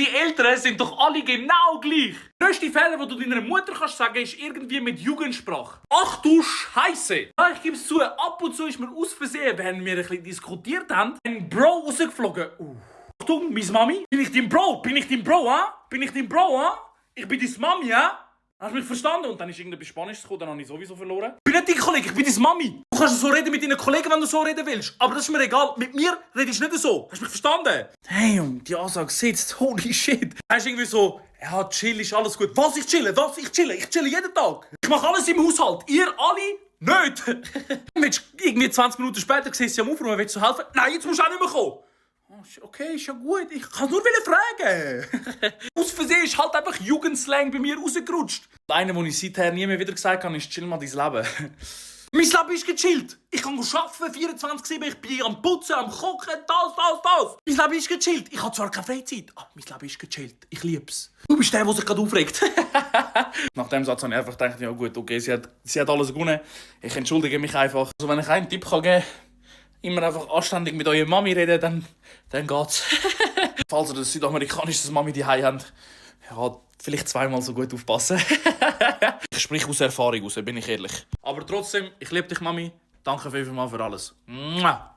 Unsere Eltern sind doch alle genau gleich. Der grösste Fehler, den du deiner Mutter kannst sagen, ist irgendwie mit Jugendsprache. Ach du Scheisse! Ja, ich gebe es zu, ab und zu ist mir aus Versehen, wenn wir ein bisschen diskutiert haben, ein Bro rausgeflogen. Achtung, meine Mami? Bin ich dein Bro? Bin ich dein Bro, ha? Bin ich dein Bro, ha? Ich bin deine Mami, ha? Hast du mich verstanden? Und dann ist irgendetwas Spanisches gekommen, dann habe ich sowieso verloren. Ich bin nicht dein Kollege, ich bin deine Mami. Du kannst so reden mit deinen Kollegen, wenn du so reden willst. Aber das ist mir egal. Mit mir redest du nicht so. Hast du mich verstanden? Hey, Junge, die Ansage sitzt. Holy shit. Hast du irgendwie so, ja, chill, ist alles gut. Was, ich chille? Was, ich chille? Ich chille jeden Tag. Ich mache alles im Haushalt. Ihr alle nicht. Willst du irgendwie 20 Minuten später siehst du am Aufräumen, willst du helfen? Nein, jetzt musst du auch nicht mehr kommen. Okay, ist ja gut. Ich kann nur fragen. Aus Versehen ist halt einfach Jugendslang bei mir rausgerutscht. Einer, den ich seither nie mehr wieder gesagt habe, ist chill mal dein Leben. Mein Leben ist gechillt. Ich kann arbeiten, 24/7. Ich bin am Putzen, am Kochen, das. Mein Leben ist gechillt. Ich habe zwar keine Freizeit, aber mein Leben ist gechillt. Ich lieb's. Du bist der sich gerade aufregt. Nach dem Satz habe ich einfach gedacht, ja gut, okay, sie hat alles gewonnen. Ich entschuldige mich einfach. Also wenn ich einen Tipp geben kann, immer einfach anständig mit eurer Mami reden, dann geht's. Falls ihr das südamerikanische Mami die habt, ja, vielleicht zweimal so gut aufpassen. Ich spreche aus Erfahrung raus, bin ich ehrlich. Aber trotzdem, ich liebe dich, Mami. Danke vielmals für alles. Mua.